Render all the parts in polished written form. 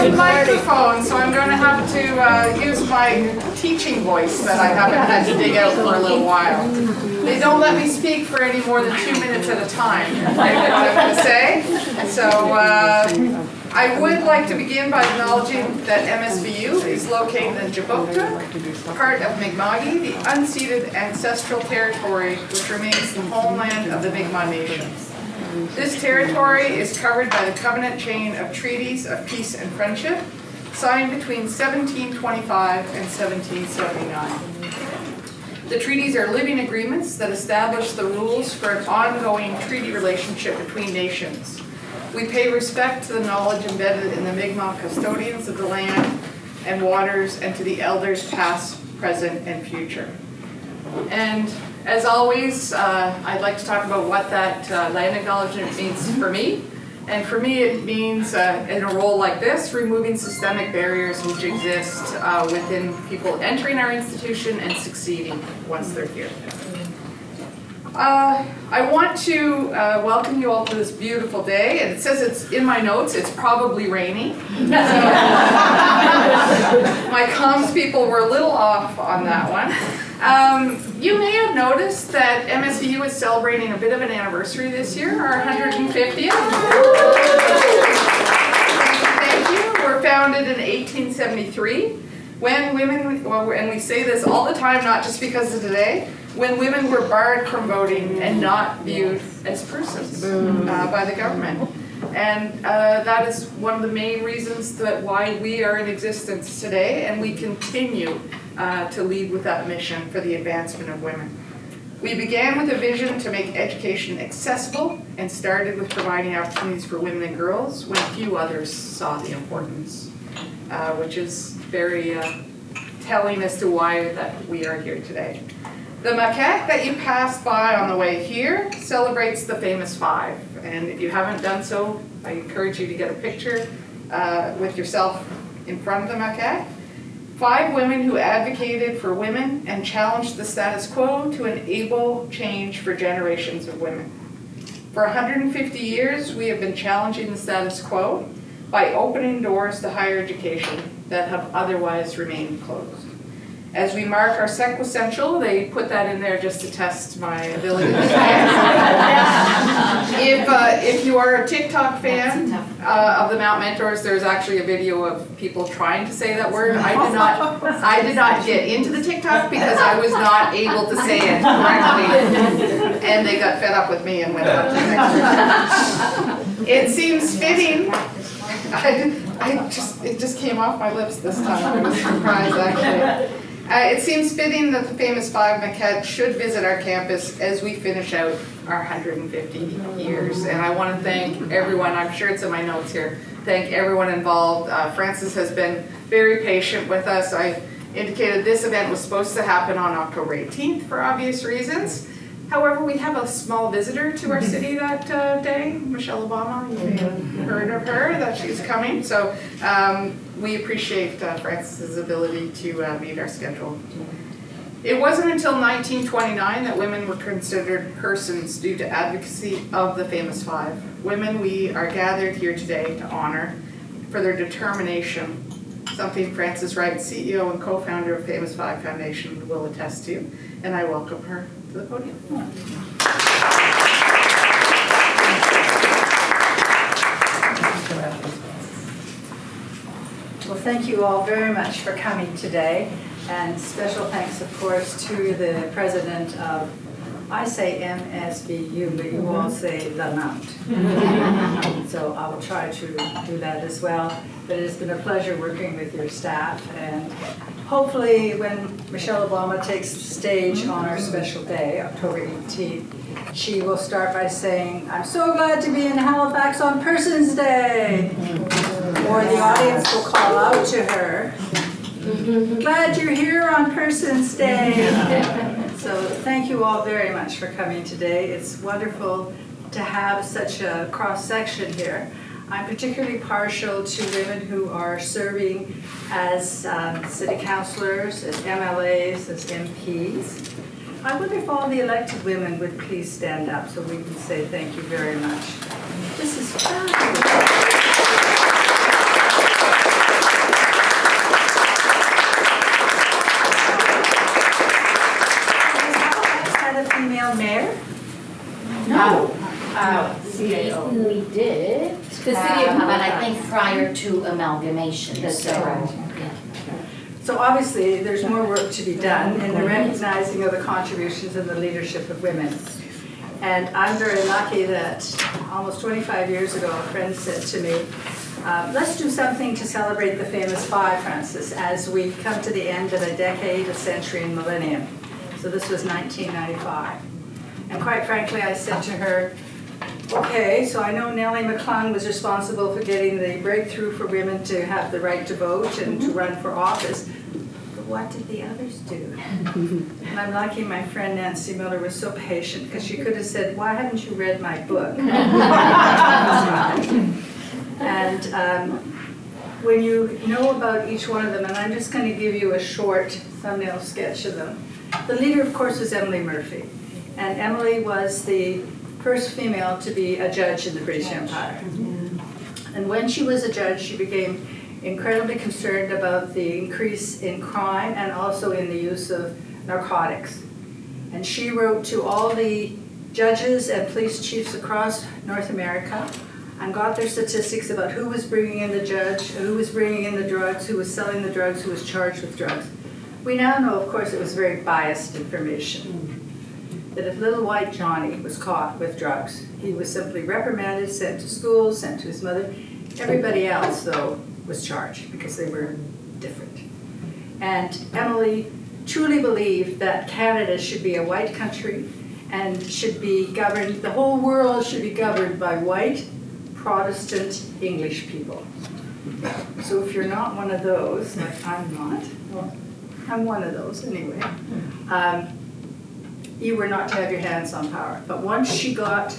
a microphone, so I'm going to have to use my teaching voice that I haven't had to dig out for a little while. They don't let me speak for any more than 2 minutes at a time, is what I'm going to say. So I would like to begin by acknowledging that MSVU is located in Jabuktuk, part of Mi'kma'ki, the unceded ancestral territory which remains the homeland of the Mi'kmaq nations. This territory is covered by the covenant chain of treaties of peace and friendship signed between 1725 and 1779. The treaties are living agreements that establish the rules for an ongoing treaty relationship between nations. We pay respect to the knowledge embedded in the Mi'kmaq custodians of the land and waters and to the elders past, present, and future. And as always, I'd like to talk about what that land acknowledgement means for me. And for me, it means, in a role like this, removing systemic barriers which exist within people entering our institution and succeeding once they're here. I want to welcome you all to this beautiful day, and it says it's in my notes, it's probably rainy. My comms people were a little off on that one. You may have noticed that MSVU is celebrating a bit of an anniversary this year, our 150th. Thank you. We're founded in 1873 when women, well, and we say this all the time, not just because of today, when women were barred from voting and not viewed as persons by the government. And that is one of the main reasons that why we are in existence today, and we continue to lead with that mission for the advancement of women. We began with a vision to make education accessible and started with providing opportunities for women and girls when few others saw the importance, which is very telling as to why that we are here today. The Maquette that you passed by on the way here celebrates the famous five. And if you haven't done so, I encourage you to get a picture with yourself in front of the Maquette. 5 women who advocated for women and challenged the status quo to enable change for generations of women. For 150 years, we have been challenging the status quo by opening doors to higher education that have otherwise remained closed. As we mark our sequessential, they put that in there just to test my ability to say it. If you are a TikTok fan of the Mount Mentors, there's actually a video of people trying to say that word. I did not get into the TikTok because I was not able to say it correctly. And they got fed up with me and went on to the next one. It seems fitting. It just came off my lips this time. I was surprised actually. It seems fitting that the famous 5 Maquette should visit our campus as we finish out our 150 years. And I want to thank everyone, I'm sure it's in my notes here, thank everyone involved. Francis has been very patient with us. I indicated this event was supposed to happen on October 18th for obvious reasons. However, we have a small visitor to our city that day, Michelle Obama. You may have heard of her, that she's coming. So we appreciate Francis's ability to meet our schedule. It wasn't until 1929 that women were considered persons due to advocacy of the famous 5. Women we are gathered here today to honor for their determination, something Frances Wright, CEO and co-founder of Famous 5 Foundation, will attest to. And I welcome her to the podium. Well, thank you all very much for coming today, and special thanks, of course, to the president of, I say MSVU, but you all say the Mount. So I will try to do that as well. But it has been a pleasure working with your staff, and hopefully when Michelle Obama takes the stage on our special day, October 18th, she will start by saying, "I'm so glad to be in Halifax on Persons Day." Or the audience will call out to her, "Glad you're here on Persons Day." So thank you all very much for coming today. It's wonderful to have such a cross-section here. I'm particularly partial to women who are serving as city councilors, as MLAs, as MPs. I wonder if all the elected women would please stand up so we can say thank you very much. This is fabulous. CAO. We did. The city of But I Halifax. think prior to amalgamation, That's so. correct. So obviously, there's more work to be done in the recognizing of the contributions and the leadership of women. And I'm very lucky that almost 25 years ago, a friend said to me, let's do something to celebrate the famous five, Francis, as we come to the end of a decade, a century, and millennium. So this was 1995. And quite frankly, I said to her, okay, so I know Nellie McClung was responsible for getting the breakthrough for women to have the right to vote and to run for office. But what did the others do? And I'm lucky my friend Nancy Miller was so patient, because she could have said, why haven't you read my book? And when you know about each one of them, and I'm just going to give you a short thumbnail sketch of them. The leader, of course, was Emily Murphy. And Emily was the first female to be a judge in the British Empire. And when she was a judge, she became incredibly concerned about the increase in crime and also in the use of narcotics. And she wrote to all the judges and police chiefs across North America and got their statistics about who was bringing in the judge, who was bringing in the drugs, who was selling the drugs, who was charged with drugs. We now know, of course, it was very biased information. That if little white Johnny was caught with drugs, he was simply reprimanded, sent to school, sent to his mother. Everybody else, though, was charged because they were different. And Emily truly believed that Canada should be a white country and should be governed, the whole world should be governed by white, Protestant, English people. So if you're not one of those, like I'm not, well, I'm one of those anyway, you were not to have your hands on power. But once she got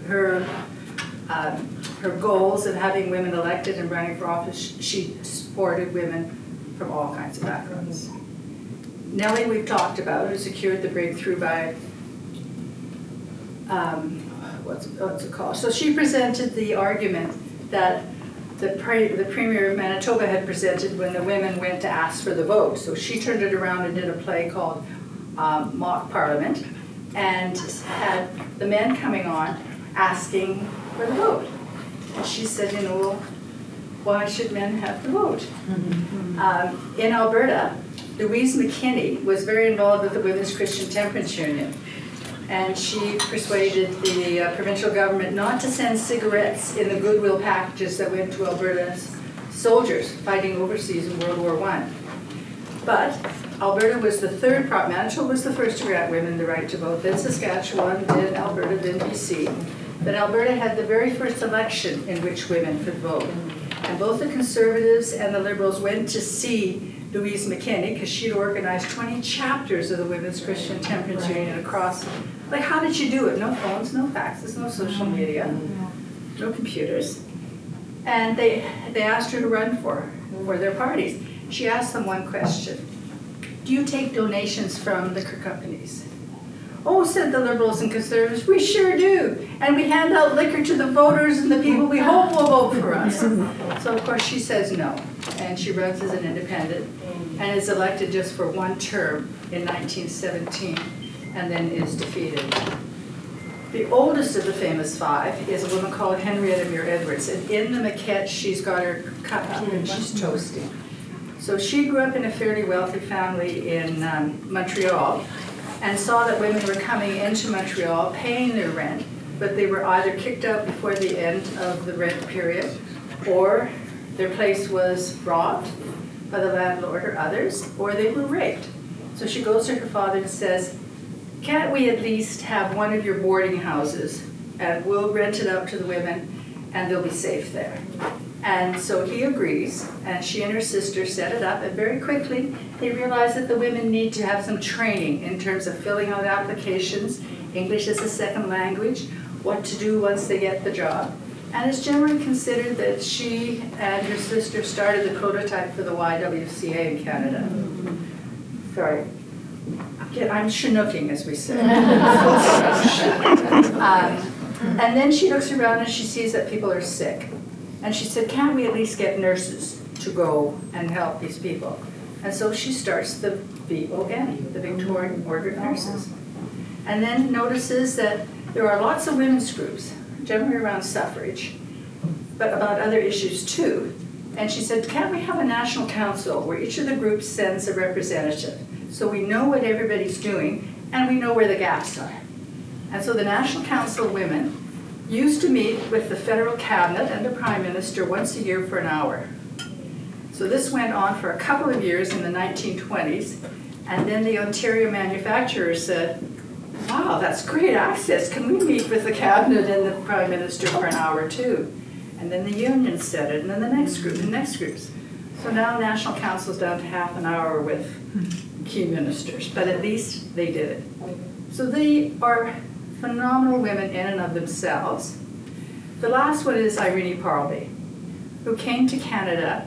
her goals of having women elected and running for office, she supported women from all kinds of backgrounds. Nellie, we've talked about, who secured the breakthrough by, what's it called? So she presented the argument that the Premier of Manitoba had presented when the women went to ask for the vote. So she turned it around and did a play called Mock Parliament, and had the men coming on asking for the vote. And she said, you know, well, why should men have the vote? In Alberta, Louise McKinney was very involved with the Women's Christian Temperance Union, and she persuaded the provincial government not to send cigarettes in the goodwill packages that went to Alberta's soldiers fighting overseas in World War I. But Alberta was the third province. Manitoba was the first to grant women the right to vote, then Saskatchewan, then Alberta, then BC. But Alberta had the very first election in which women could vote. And both the Conservatives and the Liberals went to see Louise McKinney, because she'd organized 20 chapters of the Women's Christian Temperance Union across. Like, how did you do it? No phones, no faxes, no social media, no computers. And they asked her to run for their parties. She asked them one question. Do you take donations from liquor companies? Oh, said the Liberals and Conservatives, we sure do. And we hand out liquor to the voters and the people we hope will vote for us. So, of course, she says no. And she runs as an independent and is elected just for one term in 1917 and then is defeated. The oldest of the famous five is a woman called Henrietta Muir Edwards. And in the Maquette, she's got her cup up and she's toasting. So she grew up in a fairly wealthy family in Montreal and saw that women were coming into Montreal paying their rent, but they were either kicked out before the end of the rent period or their place was robbed by the landlord or others, or they were raped. So she goes to her father and says, can't we at least have one of your boarding houses and we'll rent it out to the women and they'll be safe there. And so he agrees, and she and her sister set it up, and very quickly they realized that the women need to have some training in terms of filling out applications, English as a second language, what to do once they get the job. And it's generally considered that she and her sister started the prototype for the YWCA in Canada. Sorry. I'm chinooking, as we say. And then she looks around and she sees that people are sick. And she said, can't we at least get nurses to go and help these people? And so she starts the VON, the Victorian Order of Nurses. And then notices that there are lots of women's groups, generally around suffrage, but about other issues too. And she said, can't we have a national council where each of the groups sends a representative so we know what everybody's doing and we know where the gaps are? And so the National Council of Women used to meet with the federal cabinet and the prime minister once a year for an hour. So this went on for a couple of years in the 1920s, and then the Ontario manufacturers said, wow, that's great access. Can we meet with the cabinet and the prime minister for an hour too? And then the unions said it, and then the next group, and the next groups. So now National Council's down to half an hour with key ministers, but at least they did it. So they are phenomenal women in and of themselves. The last one is Irene Parlby, who came to Canada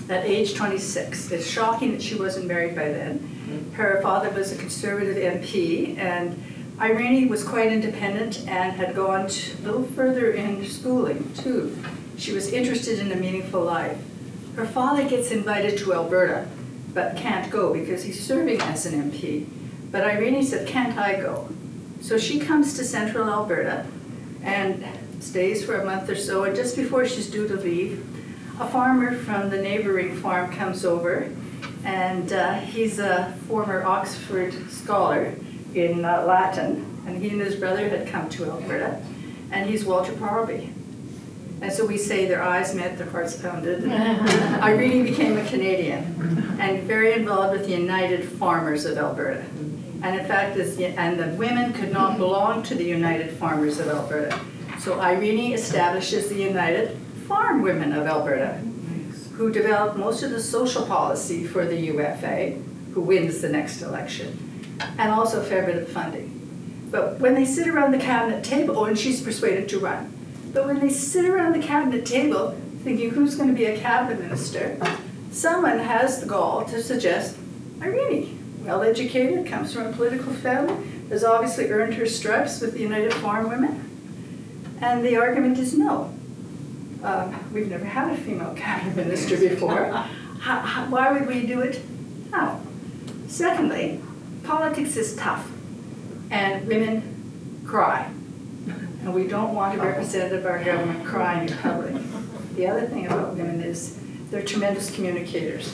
at age 26. It's shocking that she wasn't married by then. Her father was a Conservative MP, and Irene was quite independent and had gone a little further in schooling too. She was interested in a meaningful life. Her father gets invited to Alberta, but can't go because he's serving as an MP. But Irene said, can't I go? So she comes to central Alberta and stays for a month or so, and just before she's due to leave, a farmer from the neighboring farm comes over, and he's a former Oxford scholar in Latin, and he and his brother had come to Alberta, and he's Walter Parlby. And so we say their eyes met, their hearts pounded, and Irene became a Canadian and very involved with the United Farmers of Alberta. And in fact, the women could not belong to the United Farmers of Alberta. So Irene establishes the United Farm Women of Alberta, who developed most of the social policy for the UFA, who wins the next election, and also a fair bit of funding. But when they sit around the cabinet table, and she's persuaded to run, but when they sit around the cabinet table thinking who's going to be a cabinet minister, someone has the gall to suggest Irene. Well-educated, comes from a political family, has obviously earned her stripes with the United Farm Women. And the argument is no. We've never had a female cabinet minister before. Why would we do it now? Secondly, politics is tough, and women cry. And we don't want a representative of our government crying in public. The other thing about women is they're tremendous communicators.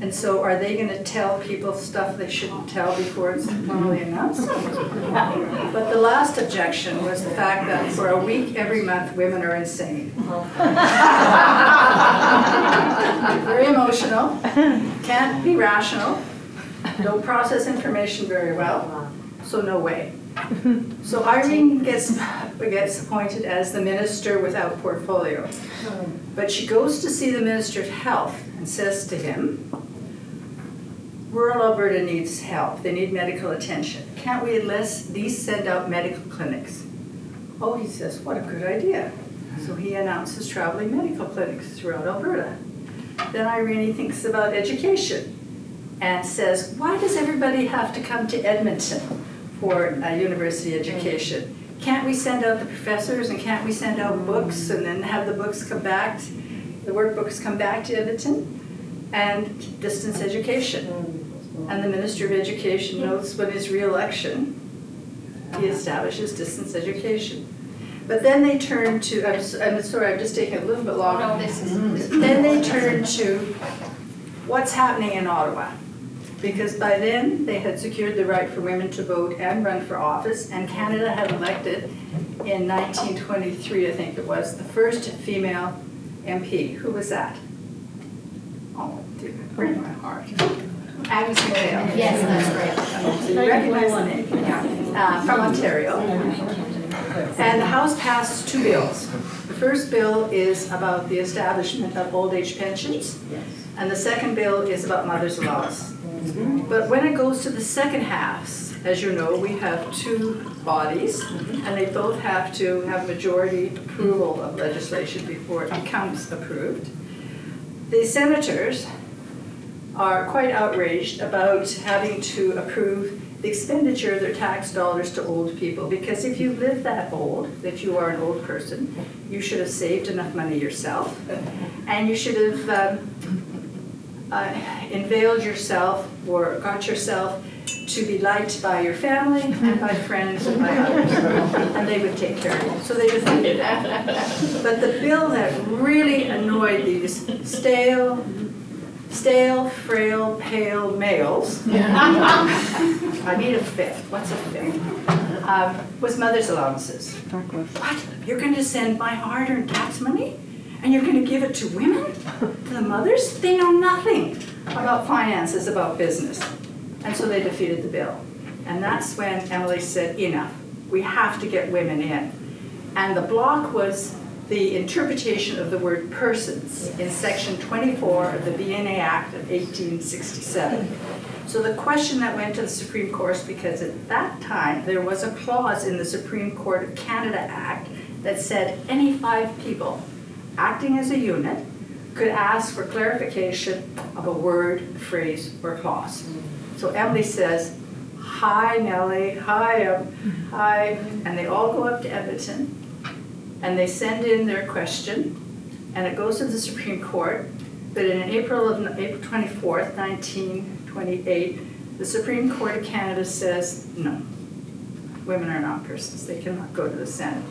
And so are they going to tell people stuff they shouldn't tell before it's formally announced? But the last objection was the fact that for a week every month, women are insane. Very emotional, can't be rational, don't process information very well, so no way. So Irene gets appointed as the minister without portfolio. But she goes to see the Minister of Health and says to him, rural Alberta needs help. They need medical attention. Can't we at least send out medical clinics? Oh, he says, what a good idea. So he announces traveling medical clinics throughout Alberta. Then Irene thinks about education and says, why does everybody have to come to Edmonton for a university education? Can't we send out the professors, and can't we send out books and then have the books come back, the workbooks come back to Edmonton? And distance education. And the Minister of Education notes when his re-election, he establishes distance education. But then they turn to, I'm sorry, I'm just taking a little bit longer. No, this is. Then they turn to what's happening in Ottawa. Because by then, they had secured the right for women to vote and run for office, and Canada had elected in 1923, I think it was, the first female MP. Who was that? Oh, dear, break my heart. Agnes McHale. Yes, that's right. So you recognize the name, yeah. From Ontario. And the House passed two bills. The first bill is about the establishment of old age pensions, and the second bill is about mother's laws. But when it goes to the second half, as you know, we have two bodies, and they both have to have majority approval of legislation before it becomes approved. The senators are quite outraged about having to approve the expenditure of their tax dollars to old people, because if you live that old, that you are an old person, you should have saved enough money yourself, and you should have unveiled yourself or got yourself to be liked by your family and by friends and by others. And they would take care of it. So they defeated that. But the bill that really annoyed these stale, frail, pale males, I need a fifth, what's a fifth? Was mother's allowances. What? You're going to send my hard-earned tax money? And you're going to give it to women? To the mothers? They know nothing about finances, about business. And so they defeated the bill. And that's when Emily said, enough. We have to get women in. And the block was the interpretation of the word persons in Section 24 of the BNA Act of 1867. So the question that went to the Supreme Court, because at that time there was a clause in the Supreme Court of Canada Act that said any 5 people acting as a unit could ask for clarification of a word, phrase, or clause. So Emily says, hi Nellie, hi, and they all go up to Edmonton and they send in their question and it goes to the Supreme Court. But in April 24th, 1928, the Supreme Court of Canada says, no, women are not persons. They cannot go to the Senate.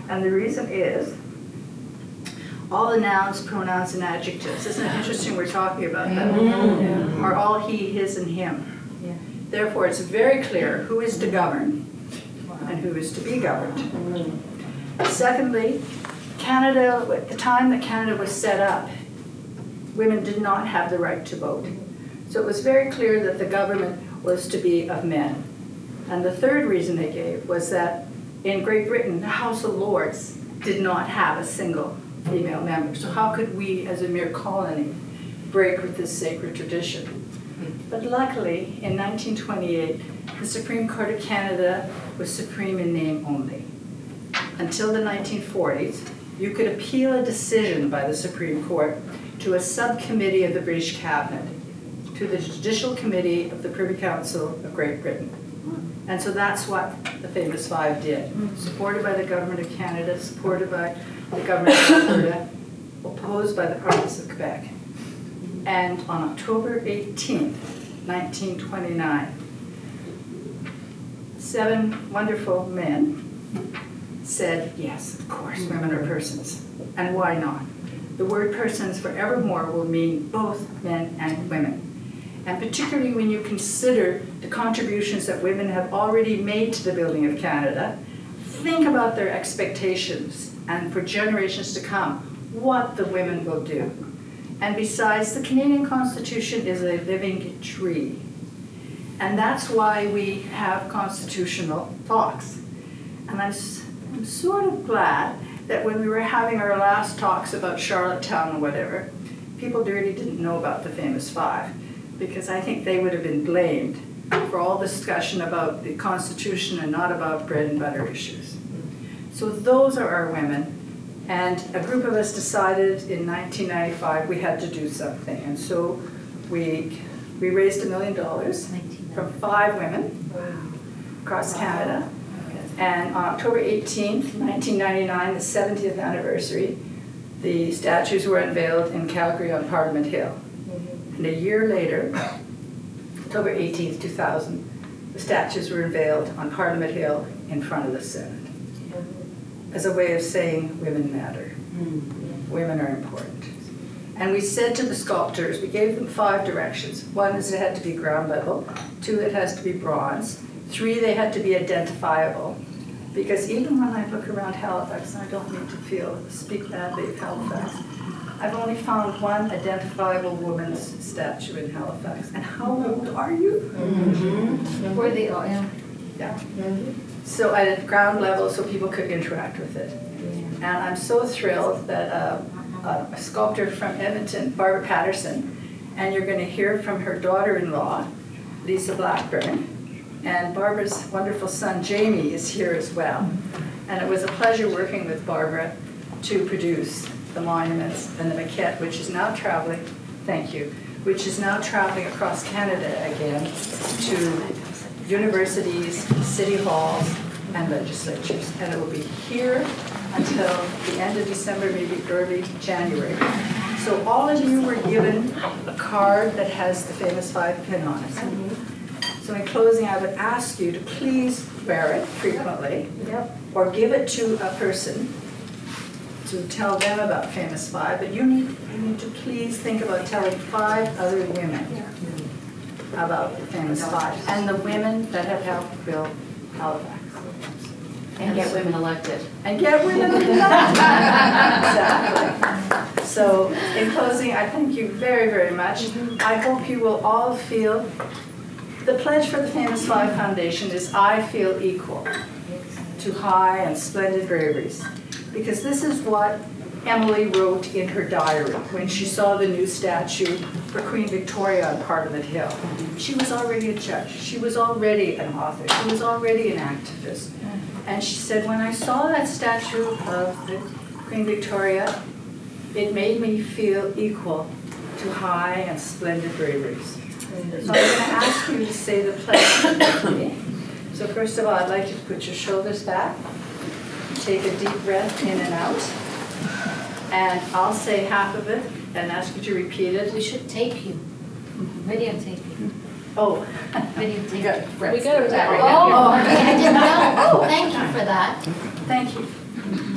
And the reason is, all the nouns, pronouns, and adjectives, isn't it interesting we're talking about that, are all he, his, and him. Therefore, it's very clear who is to govern and who is to be governed. Secondly, Canada, at the time that Canada was set up, women did not have the right to vote. So it was very clear that the government was to be of men. And the third reason they gave was that in Great Britain, the House of Lords did not have a single female member. So how could we, as a mere colony, break with this sacred tradition? But luckily, in 1928, the Supreme Court of Canada was supreme in name only. Until the 1940s, you could appeal a decision by the Supreme Court to a subcommittee of the British Cabinet, to the Judicial Committee of the Privy Council of Great Britain. And so that's what the famous 5 did, supported by the Government of Canada, supported by the Government of Alberta, opposed by the province of Quebec. And on October 18th, 1929, 7 wonderful men said, yes, of course, women are persons. And why not? The word persons forevermore will mean both men and women. And particularly when you consider the contributions that women have already made to the building of Canada, think about their expectations and for generations to come, what the women will do. And besides, the Canadian Constitution is a living tree. And that's why we have constitutional talks. And I'm sort of glad that when we were having our last talks about Charlottetown or whatever, people really didn't know about the famous 5, because I think they would have been blamed for all discussion about the Constitution and not about bread and butter issues. So those are our women. And a group of us decided in 1995 we had to do something. And so we raised $1 million from 5 women across Canada. And on October 18th, 1999, the 70th anniversary, the statues were unveiled in Calgary on Parliament Hill. And a year later, October 18th, 2000, the statues were unveiled on Parliament Hill in front of the Senate, as a way of saying women matter. Women are important. And we said to the sculptors, we gave them 5 directions. 1 is it had to be ground level. 2, it has to be bronze. 3, they had to be identifiable. Because even when I look around Halifax, and I don't mean to speak badly of Halifax, I've only found 1 identifiable woman's statue in Halifax. And how old are you? Were they all, yeah. Yeah. So at ground level, so people could interact with it. And I'm so thrilled that a sculptor from Edmonton, Barbara Patterson, and you're going to hear from her daughter-in-law, Lisa Blackburn, and Barbara's wonderful son, Jamie, is here as well. And it was a pleasure working with Barbara to produce the monuments and the maquette, which is now traveling, thank you, which is now traveling across Canada again to universities, city halls, and legislatures. And it will be here until the end of December, maybe early January. So all of you were given a card that has the famous 5 pin on it. So in closing, I would ask you to please wear it frequently. or give it to a person to tell them about Famous Five, but you need to please think about telling 5 other women about the Famous Five and the women that have helped build Halifax. And get women elected. And get women elected. Exactly. So in closing, I thank you very, very much. I hope you will all feel, the pledge for the Famous Five Foundation is I feel equal to high and splendid braveries. Because this is what Emily wrote in her diary when she saw the new statue for Queen Victoria on Parliament Hill. She was already a judge. She was already an author. She was already an activist. And she said, when I saw that statue of the Queen Victoria, it made me feel equal to high and splendid braveries. So I'm going to ask you to say the pledge to me. So first of all, I'd like you to put your shoulders back. Take a deep breath in and out. And I'll say half of it and ask you to repeat it. We should tape you. Videotape you. Oh. Videotape We you. got We got that right Oh, now. okay, I didn't know. Oh, thank you for that. Thank you.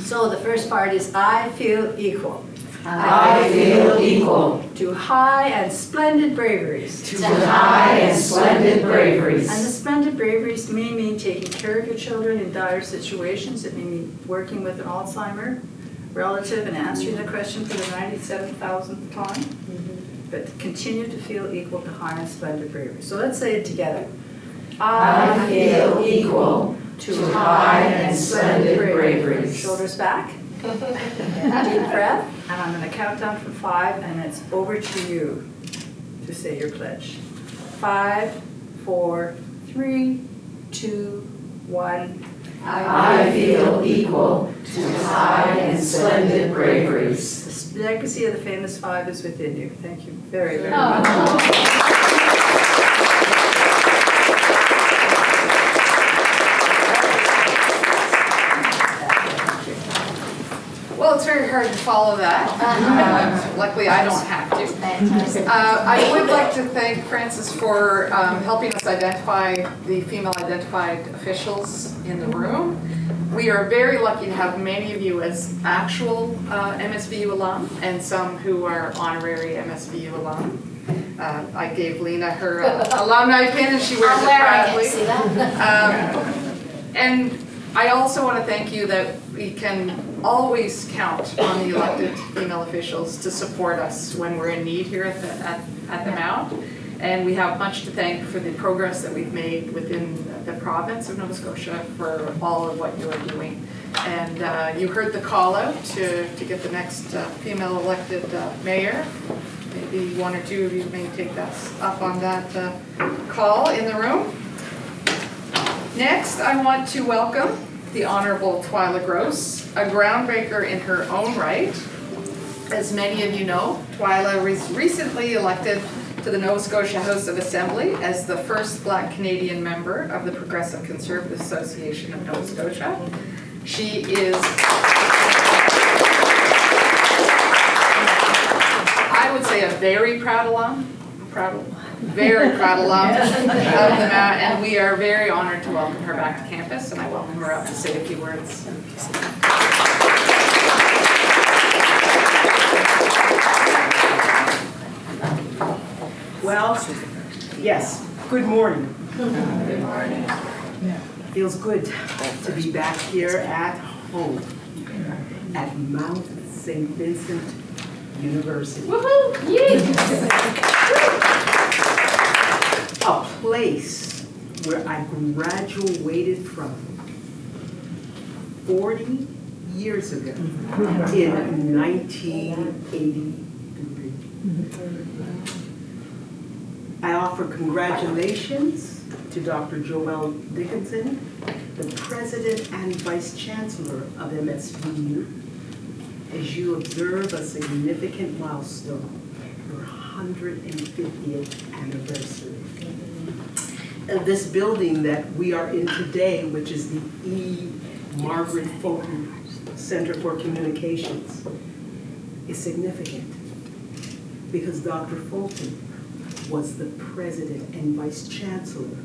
So the first part is I feel equal. I feel equal To high and splendid braveries. to high and splendid braveries. And the splendid braveries may mean taking care of your children in dire situations. It may mean working with an Alzheimer relative and answering the question for the 97,000th time. But continue to feel equal to high and splendid bravery. So let's say it together. I feel equal to high and splendid braveries. Shoulders back. Deep breath. And I'm going to count down from 5, and it's over to you to say your pledge. 5, 4, 3, 2, 1. I feel equal to high and splendid braveries. The legacy of the Famous Five is within you. Thank you very, very much. Well, it's very hard to follow that. Luckily, I don't have to. Fantastic. I would like to thank Francis for helping us identify the female identified officials in the room. We are very lucky to have many of you as actual MSVU alum and some who are honorary MSVU alum. I gave Lena her alumni pin and she wears I'm it wearing proudly. it, see that? And I also want to thank you that we can always count on the elected female officials to support us when we're in need here at the Mount. And we have much to thank for the progress that we've made within the province of Nova Scotia for all of what you are doing. And you heard the call out to get the next female elected mayor. Maybe 1 or 2 of you may take us up on that call in the room. Next, I want to welcome the Honourable Twila Grosse, a groundbreaker in her own right. As many of you know, Twila was recently elected to the Nova Scotia House of Assembly as the first Black Canadian member of the Progressive Conservative Association of Nova Scotia. She is, I would say, a very proud alum, very proud alum of the Mount, and we are very honored to welcome her back to campus, and I welcome her up to say a few words. Well, yes, good morning. Good morning. Feels good to be back here at home at Mount St. Vincent University. Woohoo! Yay! A place where I graduated from 40 years ago in 1983. I offer congratulations to Dr. Joël Dickinson, the President and Vice-Chancellor of MSVU, as you observe a significant milestone, your 150th anniversary. This building that we are in today, which is the E. Margaret Fulton Center for Communications, is significant because Dr. Fulton was the President and Vice-Chancellor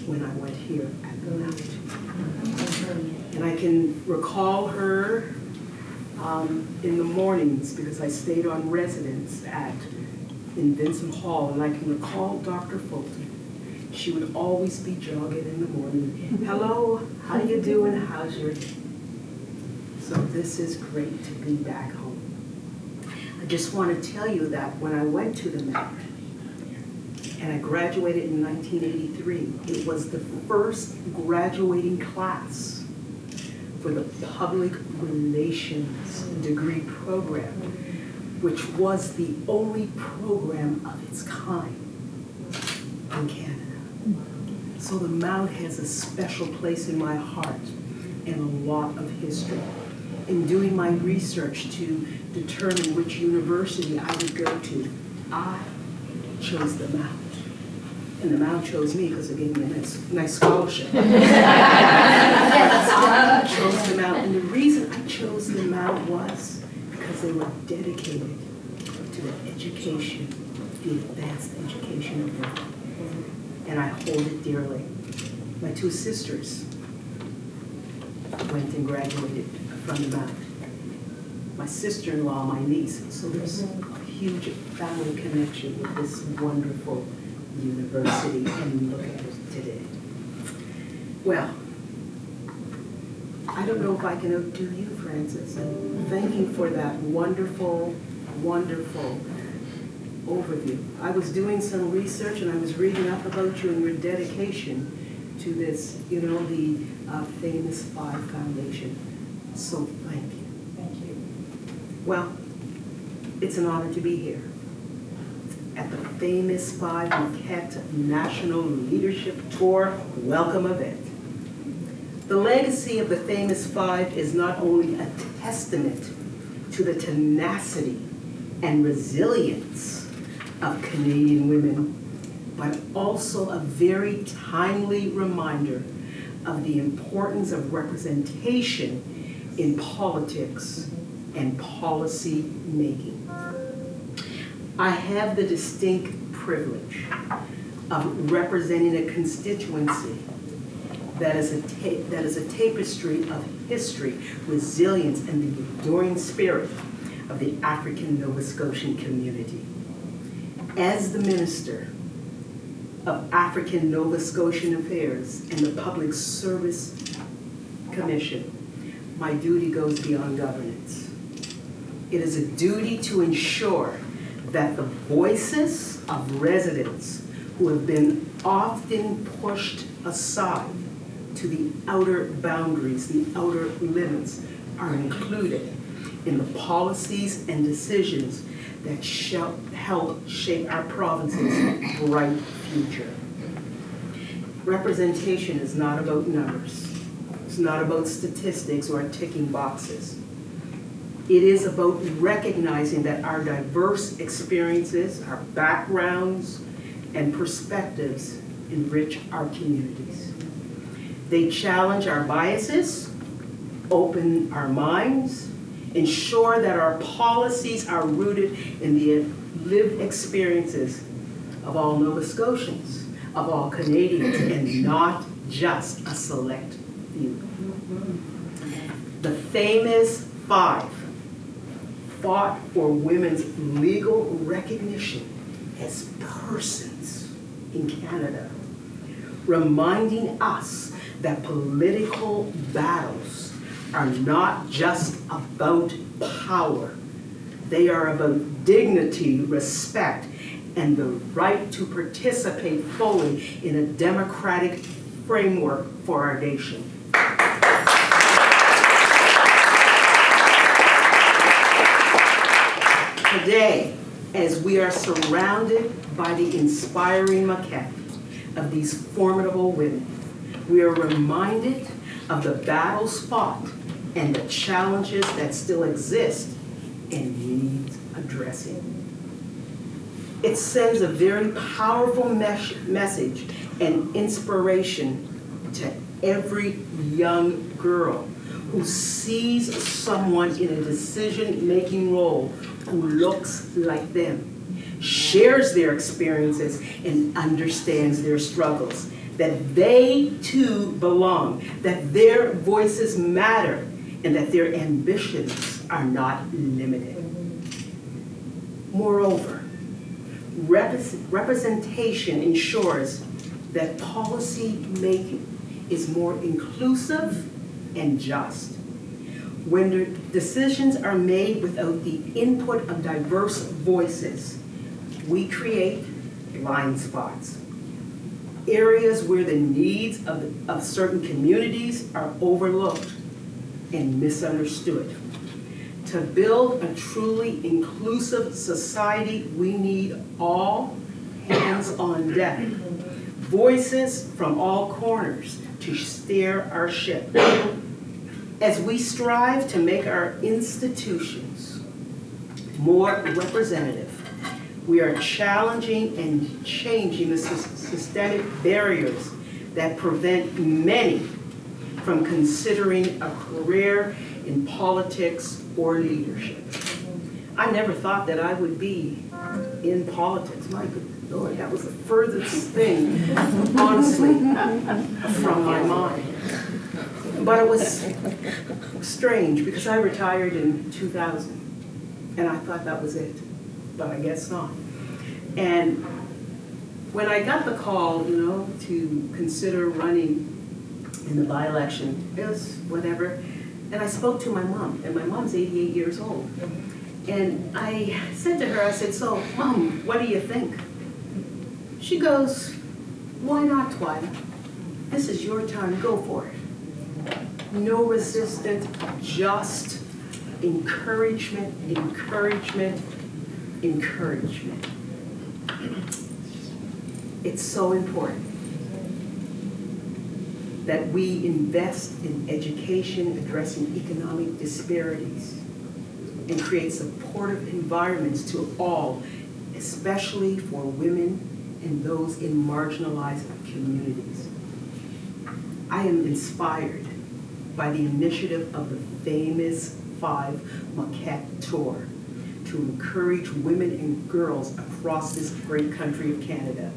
when I went here at the Mount. And I can recall her in the mornings because I stayed on residence in Vincent Hall, and I can recall Dr. Fulton. She would always be jogging in the morning. Hello, how you doing? How's your day? So this is great to be back home. I just want to tell you that when I went to the Met and I graduated in 1983, it was the first graduating class for the public relations degree program, which was the only program of its kind in Canada. So the Mount has a special place in my heart and a lot of history. In doing my research to determine which university I would go to, I chose the Mount. And the Mount chose me because it gave me a nice scholarship. I chose the Mount, and the reason I chose the Mount was because they were dedicated to the education, the advanced education of women. And I hold it dearly. My two sisters went and graduated from the Mount. My sister-in-law, my niece, so there's a huge family connection with this wonderful university, and look at it today. Well, I don't know if I can outdo you, Francis, and thank you for that wonderful, wonderful overview. I was doing some research and I was reading up about you and your dedication to this, the famous Five Foundation. So thank you. Thank you. Well, it's an honor to be here at the famous Five Maquette National Leadership Tour welcome event. The legacy of the famous Five is not only a testament to the tenacity and resilience of Canadian women, but also a very timely reminder of the importance of representation in politics and policy making. I have the distinct privilege of representing a constituency that is a tapestry of history, resilience, and the enduring spirit of the African Nova Scotian community. As the Minister of African Nova Scotian Affairs and the Public Service Commission, my duty goes beyond governance. It is a duty to ensure that the voices of residents who have been often pushed aside to the outer boundaries, the outer limits, are included in the policies and decisions that shall help shape our province's bright future. Representation is not about numbers. It's not about statistics or ticking boxes. It is about recognizing that our diverse experiences, our backgrounds, and perspectives enrich our communities. They challenge our biases, open our minds, ensure that our policies are rooted in the lived experiences of all Nova Scotians, of all Canadians, and not just a select few. The famous Five fought for women's legal recognition as persons in Canada, reminding us that political battles are not just about power. They are about dignity, respect, and the right to participate fully in a democratic framework for our nation. Today, as we are surrounded by the inspiring maquette of these formidable women, we are reminded of the battles fought and the challenges that still exist and need addressing. It sends a very powerful message and inspiration to every young girl who sees someone in a decision-making role who looks like them, shares their experiences, and understands their struggles. that they too belong, that their voices matter, and that their ambitions are not limited. Moreover, representation ensures that policy making is more inclusive and just. When the decisions are made without the input of diverse voices, we create blind spots. Areas where the needs of certain communities are overlooked and misunderstood. To build a truly inclusive society, we need all hands on deck, voices from all corners to steer our ship. As we strive to make our institutions more representative, we are challenging and changing the systemic barriers that prevent many from considering a career in politics or leadership. I never thought that I would be in politics. My good Lord, that was the furthest thing, honestly, from my mind. But it was strange because I retired in 2000 and I thought that was it, but I guess not. And when I got the call, to consider running in the by-election, it was whatever, and I spoke to my mom, and my mom's 88 years old. And I said to her, I said, so, Mom, what do you think? She goes, why not, Twila? This is your time, go for it. No resistance, just encouragement, encouragement, encouragement. It's so important that we invest in education, addressing economic disparities, and create supportive environments to all, especially for women and those in marginalized communities. I am inspired by the initiative of the famous 5 Maquette tour to encourage women and girls across this great country of Canada.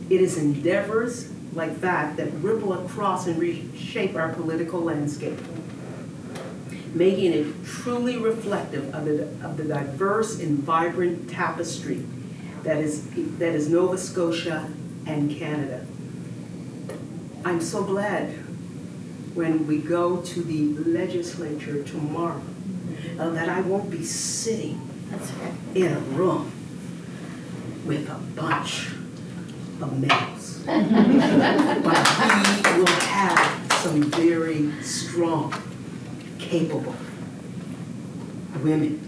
It is endeavors like that that ripple across and reshape our political landscape, making it truly reflective of the diverse and vibrant tapestry that is Nova Scotia and Canada. I'm so glad when we go to the legislature tomorrow that I won't be sitting in a room with a bunch of males. But we will have some very strong, capable women,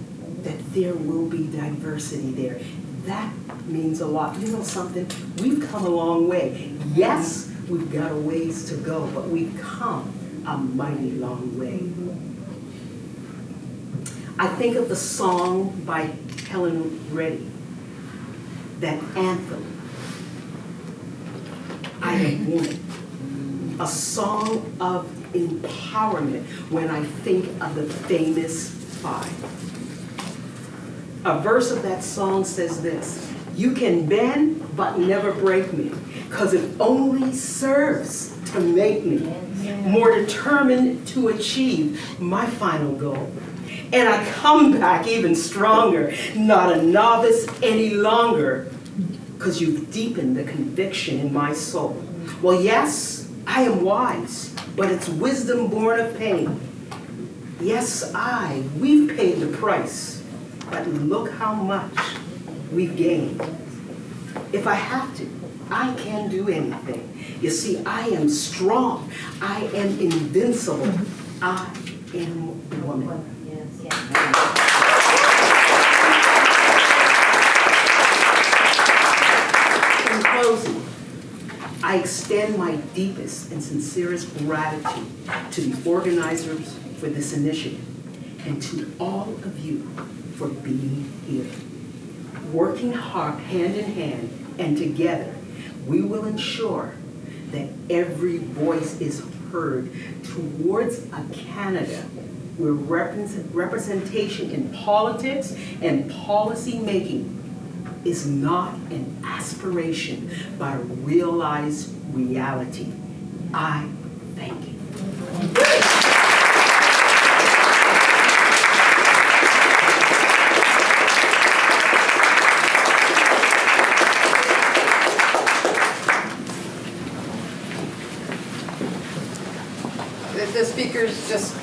that there will be diversity there. That means a lot. You know something? We've come a long way. Yes, we've got a ways to go, but we've come a mighty long way. I think of the song by Helen Reddy, that anthem, I Am Woman, a song of empowerment when I think of the famous 5. A verse of that song says this: you can bend but never break me, because it only serves to make me more determined to achieve my final goal. And I come back even stronger, not a novice any longer, because you've deepened the conviction in my soul. Well, yes, I am wise, but it's wisdom born of pain. Yes, we've paid the price, but look how much we've gained. If I have to, I can do anything. You see, I am strong. I am invincible. I am a woman. In closing, I extend my deepest and sincerest gratitude to the organizers for this initiative and to all of you for being here. Working hard, hand in hand, and together, we will ensure that every voice is heard towards a Canada where representation in politics and policy making is not an aspiration, but a realized reality. I thank you. The speakers just,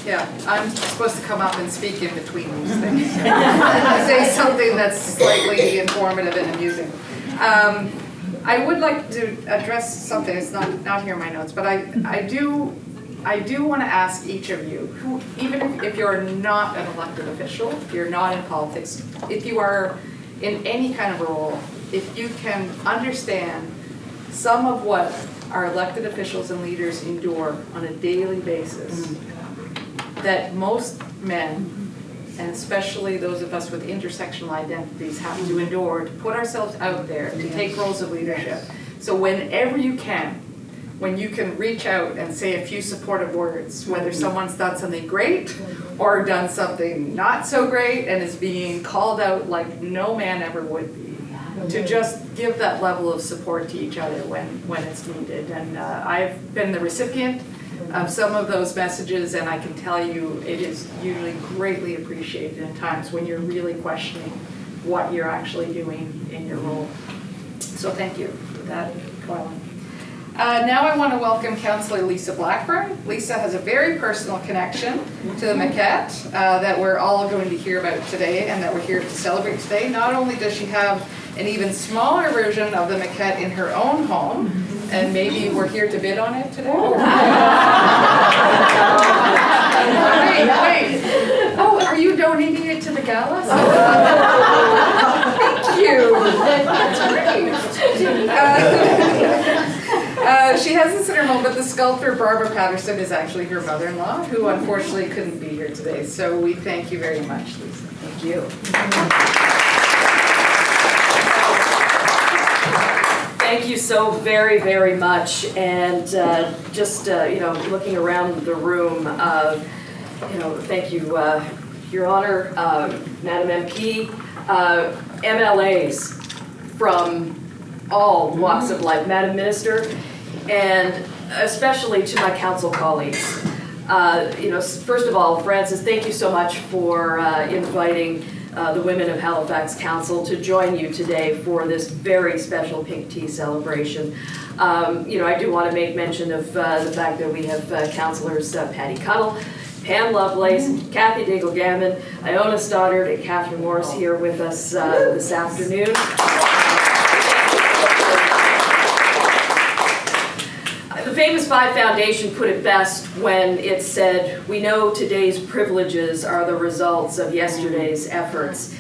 yeah, I'm supposed to come up and speak in between these things. Say something that's slightly informative and amusing. I would like to address something, it's not here in my notes, but I do want to ask each of you, who, even if you're not an elected official, if you're not in politics, if you are in any kind of role, if you can understand some of what our elected officials and leaders endure on a daily basis, that most men, and especially those of us with intersectional identities, have to endure to put ourselves out there, to take roles of leadership. So whenever you can, when you can reach out and say a few supportive words, whether someone's done something great or done something not so great and is being called out like no man ever would be, to just give that level of support to each other when it's needed. And I've been the recipient of some of those messages, and I can tell you it is usually greatly appreciated in times when you're really questioning what you're actually doing in your role. So thank you for that, Twila. Now I want to welcome Councilor Lisa Blackburn. Lisa has a very personal connection to the Maquette that we're all going to hear about today and that we're here to celebrate today. Not only does she have an even smaller version of the Maquette in her own home, and maybe we're here to bid on it today. Wait. Oh, are you donating it to the gala? Thank you. That's great. She has this in her home, but the sculptor Barbara Patterson is actually her mother-in-law, who unfortunately couldn't be here today. So we thank you very much, Lisa. Thank you. Thank you so very, very much. And looking around the room, thank you, Your Honor, Madam MP, MLAs from all walks of life, Madam Minister, and especially to my council colleagues. First of all, Frances, thank you so much for inviting the Women of Halifax Council to join you today for this very special Pink Tea celebration. I do want to make mention of the fact that we have councillors Patty Cuddle, Pam Lovelace, Kathy Daigle-Gammon, Iona Stoddard, and Catherine Morris here with us this afternoon. The Famous Five Foundation put it best when it said, "We know today's privileges are the results of yesterday's efforts."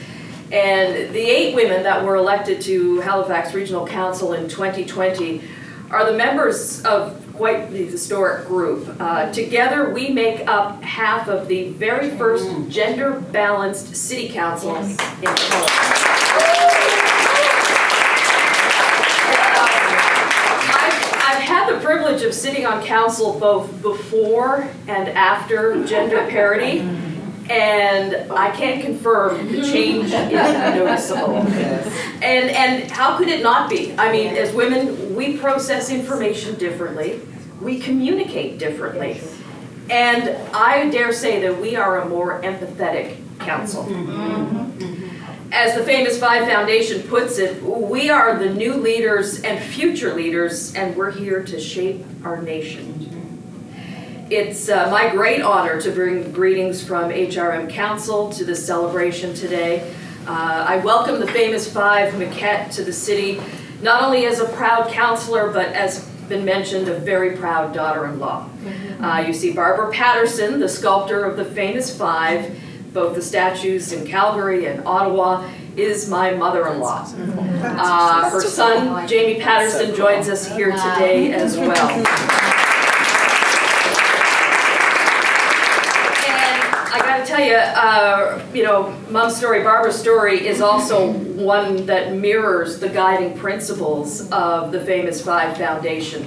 And the 8 women that were elected to Halifax Regional Council in 2020 are the members of quite the historic group. Together we make up half of the very first gender-balanced city council in Halifax. I've had the privilege of sitting on council both before and after gender parity, and I can confirm the change is noticeable. And how could it not be? I mean, as women, we process information differently, we communicate differently, and I dare say that we are a more empathetic council. As the Famous Five Foundation puts it, we are the new leaders and future leaders, and we're here to shape our nation. It's my great honor to bring greetings from HRM Council to this celebration today. I welcome the Famous Five Maquette to the city, not only as a proud councillor, but as been mentioned, a very proud daughter-in-law. You see Barbara Patterson, the sculptor of the Famous Five, both the statues in Calgary and Ottawa, is my mother-in-law. Her son, Jamie Patterson, joins us here today as well. And I gotta tell you, Mom's story, Barbara's story, is also one that mirrors the guiding principles of the Famous Five Foundation.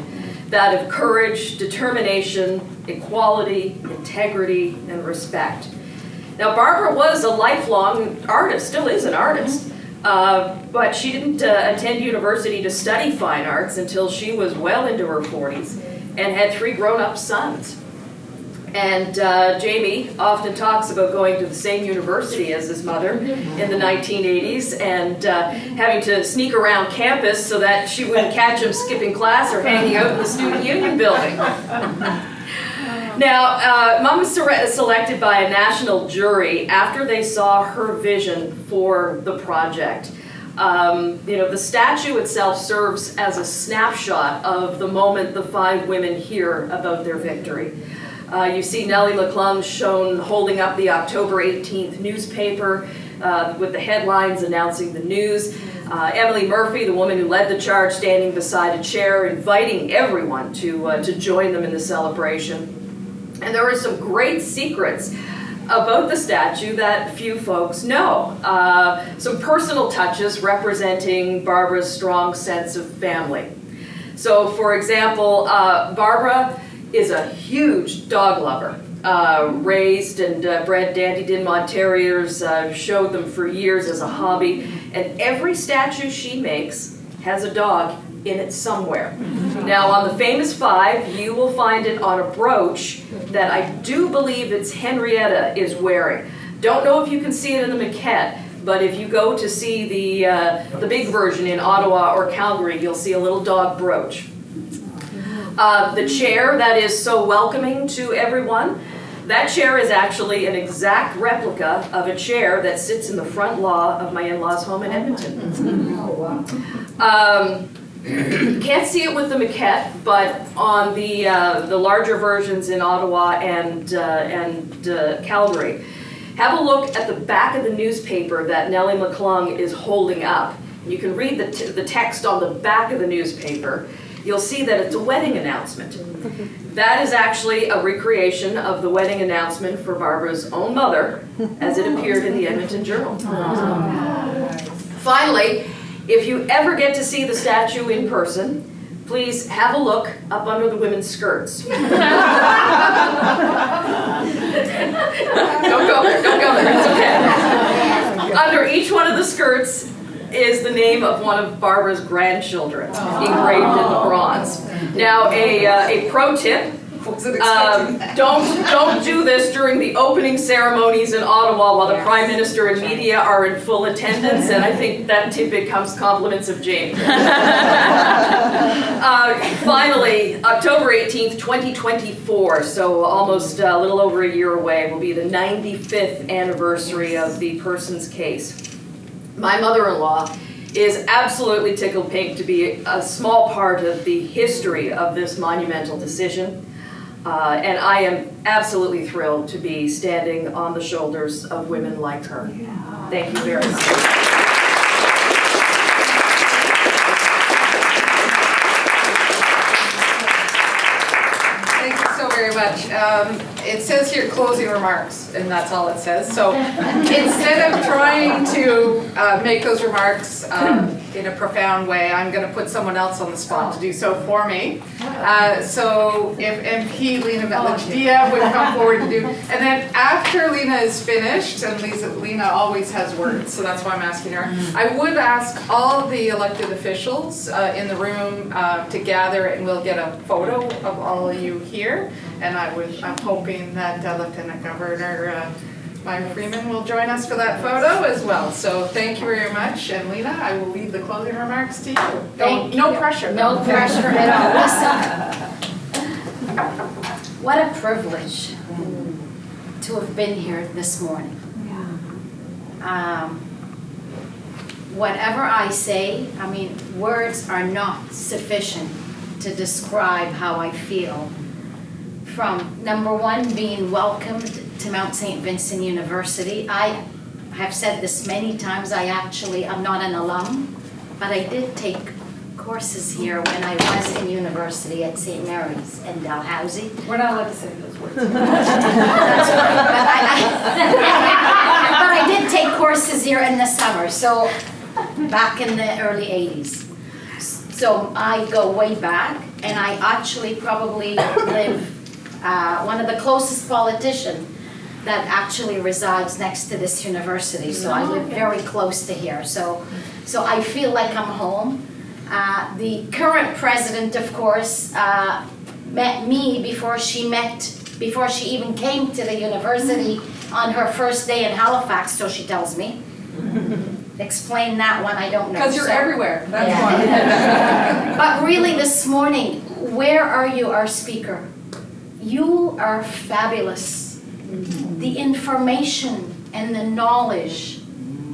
That of courage, determination, equality, integrity, and respect. Now, Barbara was a lifelong artist, still is an artist, But she didn't attend university to study fine arts until she was well into her 40s and had 3 grown-up sons. And Jamie often talks about going to the same university as his mother in the 1980s and having to sneak around campus so that she wouldn't catch him skipping class or hanging out in the student union building. Now, Mom was selected by a national jury after they saw her vision for the project. The statue itself serves as a snapshot of the moment the 5 women hear about their victory. You see Nellie McClung shown holding up the October 18th newspaper with the headlines announcing the news. Emily Murphy, the woman who led the charge, standing beside a chair, inviting everyone to join them in the celebration. And there are some great secrets about the statue that few folks know. Some personal touches representing Barbara's strong sense of family. So, for example, Barbara is a huge dog lover. Raised and bred Dandy Dinmont Terriers, showed them for years as a hobby, and every statue she makes has a dog in it somewhere. Now, on the famous 5, you will find it on a brooch that I do believe it's Henrietta is wearing. Don't know if you can see it in the Maquette, but if you go to see the big version in Ottawa or Calgary, you'll see a little dog brooch. The chair that is so welcoming to everyone, that chair is actually an exact replica of a chair that sits in the front lawn of my in-laws' home in Edmonton. Oh, wow. Can't see it with the Maquette, but on the larger versions in Ottawa and Calgary, have a look at the back of the newspaper that Nellie McClung is holding up. You can read the text on the back of the newspaper. You'll see that it's a wedding announcement. That is actually a recreation of the wedding announcement for Barbara's own mother as it appeared in the Edmonton Journal. Finally, if you ever get to see the statue in person, please have a look up under the women's skirts. Don't go there, it's okay. Under each one of the skirts is the name of one of Barbara's grandchildren engraved in the bronze. Now, a pro tip, don't do this during the opening ceremonies in Ottawa while the Prime Minister and media are in full attendance, and I think that tip becomes compliments of Jamie. Finally, October 18th, 2024, so almost a little over a year away, will be the 95th anniversary of the Persons case. My mother-in-law is absolutely tickled pink to be a small part of the history of this monumental decision. And I am absolutely thrilled to be standing on the shoulders of women like her. Thank you very much. Thank you so very much. It says here closing remarks, and that's all it says. So instead of trying to make those remarks in a profound way, I'm going to put someone else on the spot to do so for me. So if MP Lena Metlege Diab would come forward and do, and then after Lena is finished, and Lena always has words, so that's why I'm asking her, I would ask all the elected officials in the room to gather, and we'll get a photo of all of you here. And I'm hoping that Lieutenant Governor Myra Freeman will join us for that photo as well. So thank you very much. And Lena, I will leave the closing remarks to you. No pressure. No pressure at all. Listen, what a privilege to have been here this morning. Whatever I say, I mean, words are not sufficient to describe how I feel. From number one, being welcomed to Mount St. Vincent University. I have said this many times, I'm not an alum, but I did take courses here when I was in university at St. Mary's in Dalhousie. We're not allowed to say those words. That's right, but I did take courses here in the summer, so back in the early 80s. So I go way back, and I actually probably live one of the closest politicians that actually resides next to this university, so I live very close to here. So I feel like I'm home. The current president, of course, met me before she even came to the university on her first day in Halifax, so she tells me. Explain that one, I don't know. Because you're everywhere, that's Yeah. But really this morning, where are you, our speaker? You are fabulous. The information and the knowledge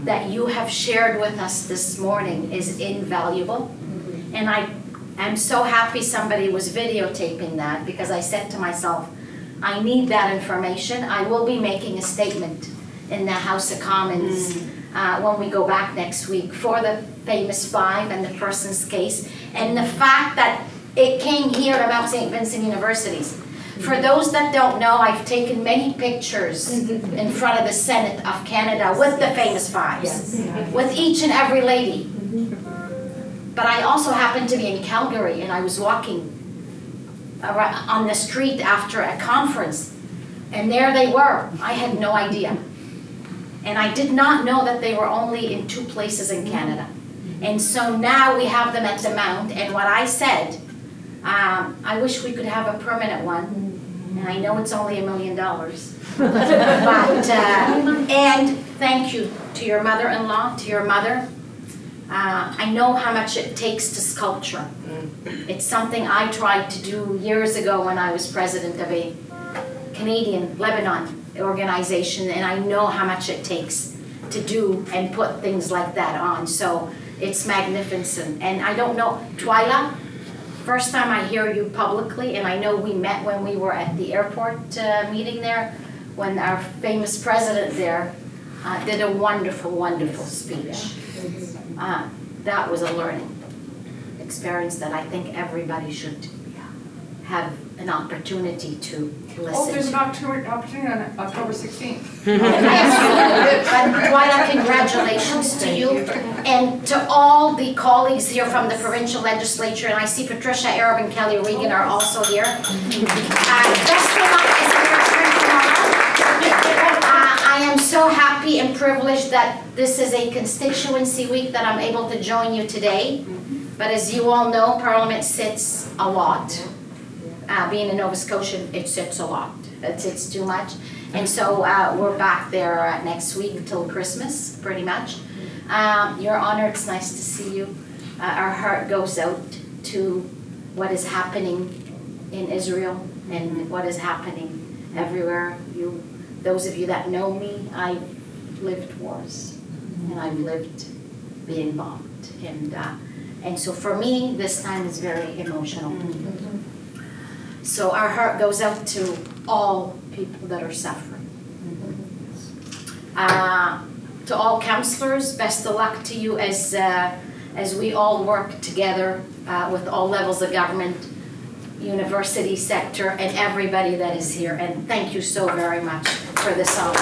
that you have shared with us this morning is invaluable. And I'm so happy somebody was videotaping that, because I said to myself, I need that information. I will be making a statement in the House of Commons when we go back next week for the famous 5 and the person's case, and the fact that it came here to Mount St. Vincent Universities. For those that don't know, I've taken many pictures in front of the Senate of Canada with the famous 5s, with each and every lady. But I also happened to be in Calgary, and I was walking on the street after a conference, and there they were. I had no idea. And I did not know that they were only in 2 places in Canada. And so now we have them at the Mount, and what I said, I wish we could have a permanent one. And I know it's only $1 million. But, and thank you to your mother-in-law, to your mother. I know how much it takes to sculpture. It's something I tried to do years ago when I was president of a Canadian Lebanon organization, and I know how much it takes to do and put things like that on. So it's magnificent. And I don't know, Twila, first time I hear you publicly, and I know we met when we were at the airport meeting there, when our famous president there did a wonderful, wonderful speech. That was a learning experience that I think everybody should have an opportunity to listen. Oh, there's an opportunity on October 16th. But Twila, congratulations to you and to all the colleagues here from the provincial legislature, and I see Patricia Arab and Kelly Regan are also here. Best of luck as secretary tomorrow. I am so happy and privileged that this is a constituency week that I'm able to join you today. But as you all know, Parliament sits a lot. Being in Nova Scotia, it sits a lot. It sits too much. And so we're back there next week till Christmas, pretty much. Your Honor, it's nice to see you. Our heart goes out to what is happening in Israel and what is happening everywhere. Those of you that know me, I've lived wars and I've lived being bombed. And so for me, this time is very emotional. So our heart goes out to all people that are suffering. To all councillors, best of luck to you as we all work together with all levels of government, university sector, and everybody that is here. And thank you so very much for this honor.